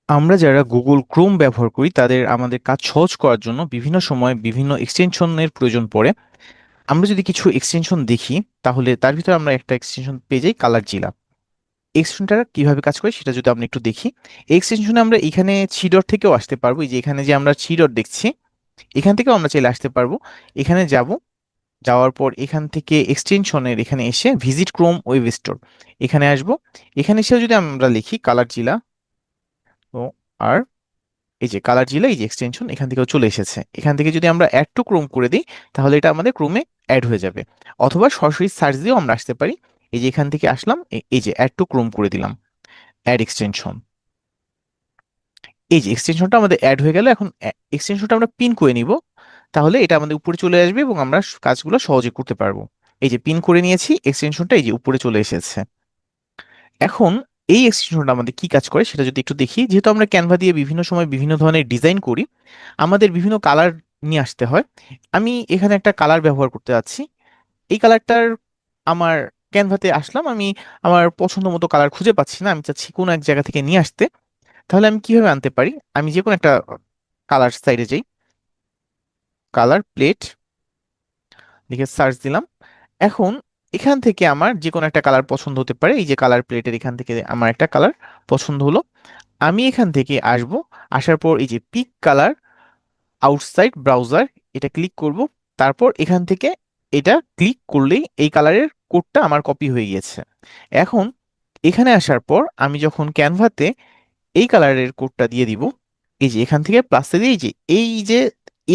আমরা যারা Google Chrome ব্যবহার করি তাদের আমাদের কাজ সহজ করার জন্য বিভিন্ন সময় বিভিন্ন এক্সটেনশনের প্রয়োজন পড়ে। আমরা যদি কিছু এক্সটেনশন দেখি তাহলে তার ভিতরে আমরা একটা এক্সটেনশন পেয়ে যাই, কালার জিলা। এক্সটেনশনটা কিভাবে কাজ করে সেটা যদি আমরা একটু দেখি, এই এক্সটেনশনে আমরা এখানে থ্রি থেকেও আসতে পারবো। এই যে এখানে যে আমরা থ্রি দেখছি, এখান থেকেও আমরা চাইলে আসতে পারবো। এখানে যাব, যাওয়ার পর এখান থেকে এক্সটেনশনের এখানে এসে ভিজিট ক্রোম ওয়েব স্টোর এখানে আসবো। এখানে এসেও যদি আমরা লিখি কালার জিলা, ও আর এই যে কালার জিলা, এই যে এক্সটেনশন এখান থেকেও চলে এসেছে। এখান থেকে যদি আমরা অ্যাড টু ক্রোম করে দিই তাহলে এটা আমাদের ক্রোমে অ্যাড হয়ে যাবে। অথবা সরাসরি সার্চ দিয়েও আমরা আসতে পারি। এই যে এখান থেকে আসলাম, এই যে অ্যাড টু ক্রোম করে দিলাম, অ্যাড এক্সটেনশন। এই যে এক্সটেনশনটা আমাদের অ্যাড হয়ে গেল। এখন এক্সটেনশনটা আমরা পিন করে নিব, তাহলে এটা আমাদের উপরে চলে আসবে এবং আমরা কাজগুলো সহজে করতে পারবো। এই যে পিন করে নিয়েছি, এক্সটেনশনটা এই যে উপরে চলে এসেছে। এখন এই এক্সটেনশনটা আমাদের কি কাজ করে সেটা যদি একটু দেখি, যেহেতু আমরা ক্যানভা দিয়ে বিভিন্ন সময় বিভিন্ন ধরনের ডিজাইন করি, আমাদের বিভিন্ন কালার নিয়ে আসতে হয়। আমি এখানে একটা কালার ব্যবহার করতে যাচ্ছি। এই কালারটার আমার ক্যানভাতে আসলাম, আমি আমার পছন্দ মতো কালার খুঁজে পাচ্ছি না, আমি চাচ্ছি কোনো এক জায়গা থেকে নিয়ে আসতে। তাহলে আমি কিভাবে আনতে পারি? আমি যে কোনো একটা কালার সাইডে যাই, কালার প্লেট লিখে সার্চ দিলাম। এখন এখান থেকে আমার যে কোনো একটা কালার পছন্দ হতে পারে। এই যে কালার প্লেটের এখান থেকে আমার একটা কালার পছন্দ হলো, আমি এখান থেকে আসব। আসার পর এই যে পিক কালার আউটসাইড ব্রাউজার, এটা ক্লিক করব। তারপর এখান থেকে এটা ক্লিক করলেই এই কালারের কোডটা আমার কপি হয়ে গিয়েছে। এখন এখানে আসার পর আমি যখন ক্যানভাতে এই কালারের কোডটা দিয়ে দিব, এই যে এখান থেকে প্লাসে দিয়ে এই যে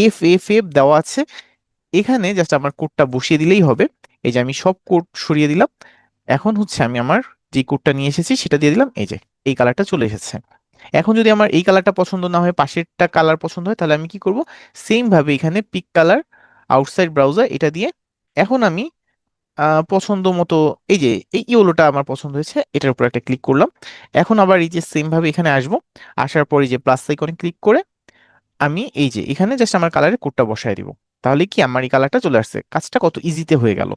এফ এফ এফ দেওয়া আছে, এখানে জাস্ট আমার কোডটা বসিয়ে দিলেই হবে। এই যে আমি সব কোড সরিয়ে দিলাম। এখন হচ্ছে আমি আমার যে কোডটা নিয়ে এসেছি সেটা দিয়ে দিলাম, এই যে এই কালারটা চলে এসেছে। এখন যদি আমার এই কালারটা পছন্দ না হয়, পাশেরটা কালার পছন্দ হয়, তাহলে আমি কি করব? সেম ভাবে এখানে পিক কালার আউটসাইড ব্রাউজার এটা দিয়ে এখন আমি পছন্দ মতো, এই যে এই ইয়েলোটা আমার পছন্দ হয়েছে, এটার উপর একটা ক্লিক করলাম। এখন আবার এই যে সেম ভাবে এখানে আসবো। আসার পর এই যে প্লাস আইকনে ক্লিক করে আমি এই যে এখানে জাস্ট আমার কালারের কোডটা বসায় দিব। তাহলে কি আমার এই কালারটা চলে আসছে। কাজটা কত ইজিতে হয়ে গেল।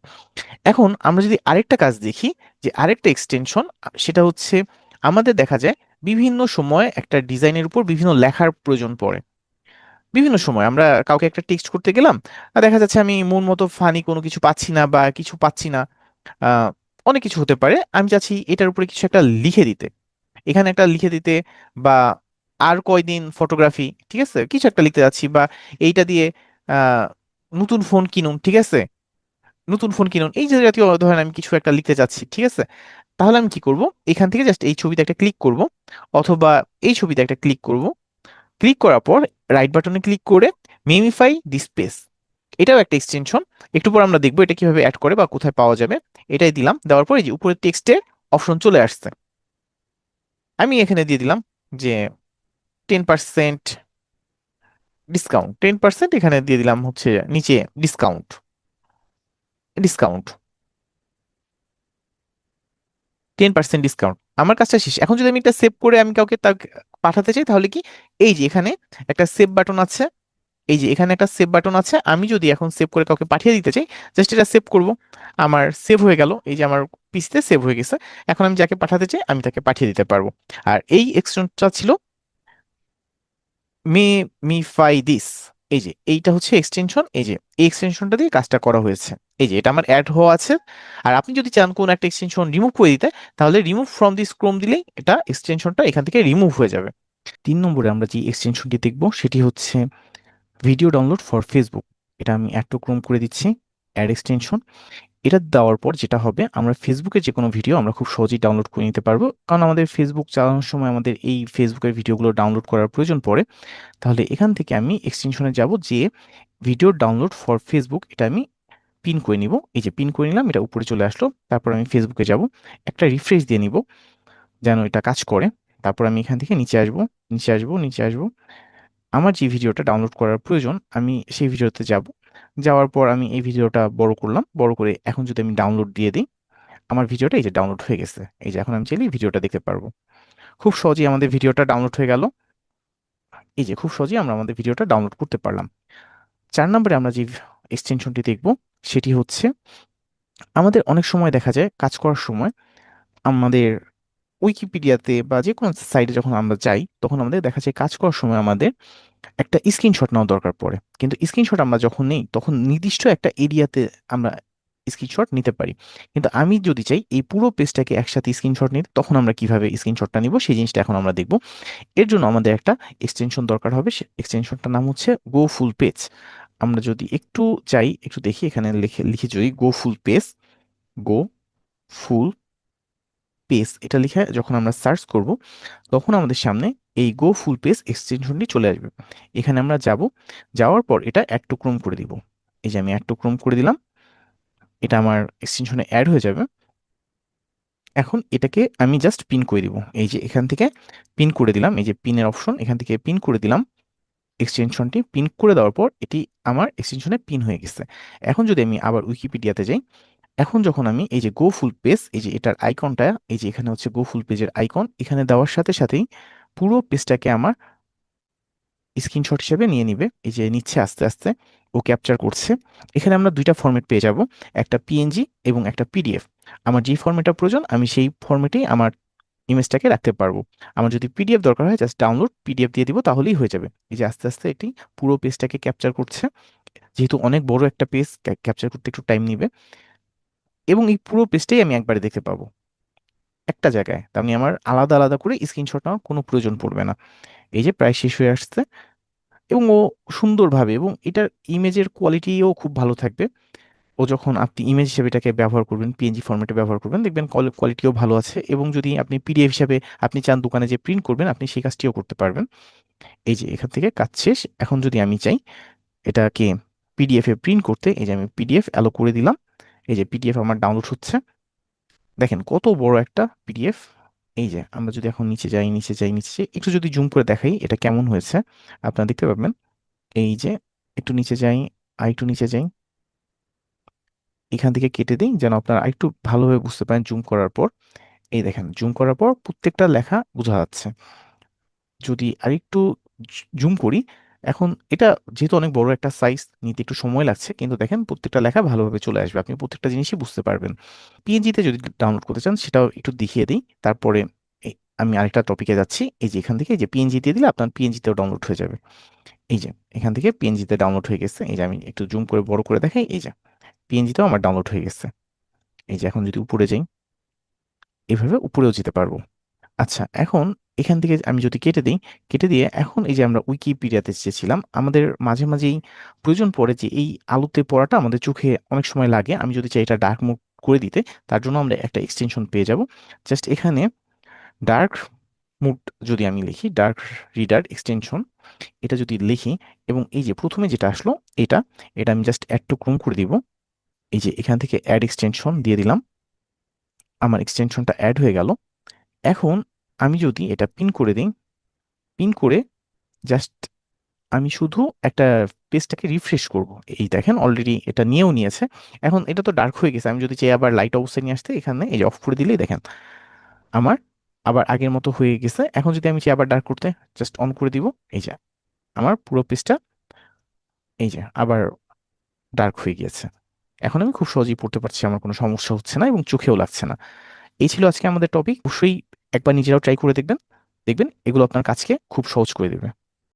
এখন আমরা যদি আরেকটা কাজ দেখি, যে আরেকটা এক্সটেনশন, সেটা হচ্ছে আমাদের দেখা যায় বিভিন্ন সময় একটা ডিজাইনের উপর বিভিন্ন লেখার প্রয়োজন পড়ে। বিভিন্ন সময় আমরা কাউকে একটা টেক্সট করতে গেলাম, আর দেখা যাচ্ছে আমি মন মতো ফানি কোনো কিছু পাচ্ছি না বা কিছু পাচ্ছি না। আহ, অনেক কিছু হতে পারে, আমি চাচ্ছি এটার উপরে কিছু একটা লিখে দিতে, এখানে একটা লিখে দিতে, বা আর কয়দিন ফটোগ্রাফি, ঠিক আছে, কিছু একটা লিখতে যাচ্ছি, বা এইটা দিয়ে আহ নতুন ফোন কিনুন, ঠিক আছে, নতুন ফোন কিনুন, এই যে জাতীয় ধরেন আমি কিছু একটা লিখতে চাচ্ছি, ঠিক আছে। তাহলে আমি কি করব? এখান থেকে জাস্ট এই ছবিতে একটা ক্লিক করব, অথবা এই ছবিতে একটা ক্লিক করব। ক্লিক করার পর রাইট বাটনে ক্লিক করে মেমিফাই দি স্পেস, এটাও একটা এক্সটেনশন। একটু পর আমরা দেখবো এটা কিভাবে অ্যাড করে বা কোথায় পাওয়া যাবে। এটাই দিলাম, দেওয়ার পর এই যে উপরে টেক্সটের অপশন চলে আসছে। আমি এখানে দিয়ে দিলাম যে 10% ডিসকাউন্ট, 10% এখানে দিয়ে দিলাম হচ্ছে নিচে ডিসকাউন্ট, ডিসকাউন্ট 10% ডিসকাউন্ট। আমার কাজটা শেষ। এখন যদি আমি এটা সেভ করে আমি কাউকে পাঠাতে চাই, তাহলে কি, এই যে এখানে একটা সেভ বাটন আছে, এই যে এখানে একটা সেভ বাটন আছে, আমি যদি এখন সেভ করে কাউকে পাঠিয়ে দিতে চাই, জাস্ট এটা সেভ করব। আমার সেভ হয়ে গেল, এই যে আমার পিসিতে সেভ হয়ে গেছে। এখন আমি যাকে পাঠাতে চাই আমি তাকে পাঠিয়ে দিতে পারবো। আর এই এক্সটেনশনটা ছিল মে মিফাই দিস। এই যে এইটা হচ্ছে এক্সটেনশন, এই যে এই এক্সটেনশনটা দিয়ে কাজটা করা হয়েছে। এই যে এটা আমার অ্যাড হওয়া আছে। আর আপনি যদি চান কোন একটা এক্সটেনশন রিমুভ করে দিতে, তাহলে রিমুভ ফ্রম দিস ক্রোম দিলেই এটা এক্সটেনশনটা এখান থেকে রিমুভ হয়ে যাবে। 3 নম্বরে আমরা যে এক্সটেনশনটি দেখব সেটি হচ্ছে ভিডিও ডাউনলোড ফর ফেসবুক। এটা আমি অ্যাড টু ক্রোম করে দিচ্ছি, অ্যাড এক্সটেনশন। এটা দেওয়ার পর যেটা হবে, আমরা ফেসবুকের যে কোনো ভিডিও আমরা খুব সহজেই ডাউনলোড করে নিতে পারবো, কারণ আমাদের ফেসবুক চালানোর সময় আমাদের এই ফেসবুকের ভিডিওগুলো ডাউনলোড করার প্রয়োজন পড়ে। তাহলে এখান থেকে আমি এক্সটেনশনে যাব, যে ভিডিও ডাউনলোড ফর ফেসবুক, এটা আমি পিন করে নিব। এই যে পিন করে নিলাম, এটা উপরে চলে আসলো। তারপর আমি ফেসবুকে যাব, একটা রিফ্রেশ দিয়ে নিব যেন এটা কাজ করে। তারপর আমি এখান থেকে নিচে আসবো, নিচে আসবো, নিচে আসবো। আমার যে ভিডিওটা ডাউনলোড করার প্রয়োজন আমি সেই ভিডিওতে যাব। যাওয়ার পর আমি এই ভিডিওটা বড় করলাম, বড় করে এখন যদি আমি ডাউনলোড দিয়ে দিই, আমার ভিডিওটা এই যে ডাউনলোড হয়ে গেছে। এই যে এখন আমি চাইলে ভিডিওটা দেখতে পারবো। খুব সহজেই আমাদের ভিডিওটা ডাউনলোড হয়ে গেল। এই যে খুব সহজেই আমরা আমাদের ভিডিওটা ডাউনলোড করতে পারলাম। 4 নম্বরে আমরা যে এক্সটেনশনটি দেখব সেটি হচ্ছে, আমাদের অনেক সময় দেখা যায় কাজ করার সময় আমাদের উইকিপিডিয়াতে বা যে কোনো সাইটে যখন আমরা যাই তখন আমাদের দেখা যায় কাজ করার সময় আমাদের একটা স্ক্রিনশট নেওয়া দরকার পড়ে, কিন্তু স্ক্রিনশট আমরা যখন নেই তখন নির্দিষ্ট একটা এরিয়াতে আমরা স্ক্রিনশট নিতে পারি। কিন্তু আমি যদি চাই এই পুরো পেজটাকে একসাথে স্ক্রিনশট নিতে, তখন আমরা কিভাবে স্ক্রিনশটটা নিব সেই জিনিসটা এখন আমরা দেখব। এর জন্য আমাদের একটা এক্সটেনশন দরকার হবে, সে এক্সটেনশনটার নাম হচ্ছে গো ফুল পেজ। আমরা যদি একটু চাই, একটু দেখি এখানে লিখে লিখে যদি গো ফুল পেজ, গো ফুল পেজ এটা লিখে যখন আমরা সার্চ করব তখন আমাদের সামনে এই গো ফুল পেজ এক্সটেনশনটি চলে আসবে। এখানে আমরা যাব, যাওয়ার পর এটা অ্যাড টু ক্রোম করে দিব। এই যে আমি অ্যাড টু ক্রোম করে দিলাম, এটা আমার এক্সটেনশনে অ্যাড হয়ে যাবে। এখন এটাকে আমি জাস্ট পিন করে দিব, এই যে এখান থেকে পিন করে দিলাম, এই যে পিনের অপশন, এখান থেকে পিন করে দিলাম। এক্সটেনশনটি পিন করে দেওয়ার পর এটি আমার এক্সটেনশনে পিন হয়ে গেছে। এখন যদি আমি আবার উইকিপিডিয়াতে যাই, এখন যখন আমি এই যে গো ফুল পেজ, এই যে এটার আইকনটা, এই যে এখানে হচ্ছে গো ফুল পেজের আইকন, এখানে দেওয়ার সাথে সাথেই পুরো পেজটাকে আমার স্ক্রিনশট হিসেবে নিয়ে নিবে। এই যে নিচ্ছে আস্তে আস্তে, ও ক্যাপচার করছে। এখানে আমরা দুইটা ফরম্যাট পেয়ে যাব, একটা পিএনজি এবং একটা পিডিএফ। আমার যেই ফরম্যাটটা প্রয়োজন আমি সেই ফরম্যাটেই আমার ইমেজটাকে রাখতে পারবো। আমার যদি পিডিএফ দরকার হয় জাস্ট ডাউনলোড পিডিএফ দিয়ে দিব, তাহলেই হয়ে যাবে। এই যে আস্তে আস্তে এটি পুরো পেজটাকে ক্যাপচার করছে, যেহেতু অনেক বড় একটা পেজ ক্যাপচার করতে একটু টাইম নিবে, এবং এই পুরো পেজটাই আমি একবারে দেখতে পাবো একটা জায়গায়। তার মানে আমার আলাদা আলাদা করে স্ক্রিনশট নেওয়ার কোনো প্রয়োজন পড়বে না। এই যে প্রায় শেষ হয়ে আসছে, এবং ও সুন্দরভাবে, এবং এটার ইমেজের কোয়ালিটিও খুব ভালো থাকবে। ও যখন আপনি ইমেজ হিসেবে এটাকে ব্যবহার করবেন, পিএনজি ফরম্যাটে ব্যবহার করবেন, দেখবেন কোয়ালিটিও ভালো আছে। এবং যদি আপনি পিডিএফ হিসাবে আপনি চান দোকানে যে প্রিন্ট করবেন, আপনি সেই কাজটিও করতে পারবেন। এই যে এখান থেকে কাজ শেষ। এখন যদি আমি চাই এটাকে পিডিএফ এ প্রিন্ট করতে, এই যে আমি পিডিএফ অ্যালো করে দিলাম। এই যে পিডিএফ আমার ডাউনলোড হচ্ছে, দেখেন কত বড় একটা পিডিএফ। এই যে আমরা যদি এখন নিচে যাই, নিচে যাই, নিচে যাই, একটু যদি জুম করে দেখাই এটা কেমন হয়েছে আপনারা দেখতে পাবেন। এই যে একটু নিচে যাই, আর একটু নিচে যাই, এখান থেকে কেটে দিই যেন আপনারা আরেকটু ভালোভাবে বুঝতে পারেন জুম করার পর। এই দেখেন জুম করার পর প্রত্যেকটা লেখা বোঝা যাচ্ছে। যদি আরেকটু জুম করি, এখন এটা যেহেতু অনেক বড় একটা সাইজ, নিতে একটু সময় লাগছে, কিন্তু দেখেন প্রত্যেকটা লেখা ভালোভাবে চলে আসবে, আপনি প্রত্যেকটা জিনিসই বুঝতে পারবেন। পিএনজিতে যদি ডাউনলোড করতে চান সেটাও একটু দেখিয়ে দিই, তারপরে আমি আরেকটা টপিকে যাচ্ছি। এই যে এখান থেকে এই যে পিএনজি দিয়ে দিলে আপনার পিএনজিতেও ডাউনলোড হয়ে যাবে। এই যে এখান থেকে পিএনজিতে ডাউনলোড হয়ে গেছে। এই যে আমি একটু জুম করে বড় করে দেখাই, এই যে পিএনজিতেও আমার ডাউনলোড হয়ে গেছে। এই যে এখন যদি উপরে যাই, এভাবে উপরেও যেতে পারবো। আচ্ছা, এখন এখান থেকে আমি যদি কেটে দিই, কেটে দিয়ে এখন এই যে আমরা উইকিপিডিয়াতে চেয়েছিলাম, আমাদের মাঝে মাঝেই প্রয়োজন পড়ে যে এই আলোতে পড়াটা আমাদের চোখে অনেক সময় লাগে। আমি যদি চাই এটা ডার্ক মোড করে দিতে, তার জন্য আমরা একটা এক্সটেনশন পেয়ে যাব। জাস্ট এখানে ডার্ক মোড যদি আমি লিখি, ডার্ক রিডার এক্সটেনশন, এটা যদি লিখি, এবং এই যে প্রথমে যেটা আসলো এটা, এটা আমি জাস্ট অ্যাড টু ক্রোম করে দিব। এই যে এখান থেকে অ্যাড এক্সটেনশন দিয়ে দিলাম, আমার এক্সটেনশনটা অ্যাড হয়ে গেল। এখন আমি যদি এটা পিন করে দিই, পিন করে জাস্ট আমি শুধু একটা পেজটাকে রিফ্রেশ করব, এই দেখেন অলরেডি এটা নিয়েও নিয়েছে। এখন এটা তো ডার্ক হয়ে গেছে, আমি যদি চাই আবার লাইট অবস্থায় নিয়ে আসতে, এখানে এই যে অফ করে দিলেই দেখেন আমার আবার আগের মতো হয়ে গেছে। এখন যদি আমি চাই আবার ডার্ক করতে, জাস্ট অন করে দিব, এই যে আমার পুরো পেজটা এই যে আবার ডার্ক হয়ে গিয়েছে। এখন আমি খুব সহজেই পড়তে পারছি, আমার কোনো সমস্যা হচ্ছে না এবং চোখেও লাগছে না। এই ছিল আজকে আমাদের টপিক। অবশ্যই একবার নিজেরাও ট্রাই করে দেখবেন, দেখবেন এগুলো আপনার কাজকে খুব সহজ করে দেবে।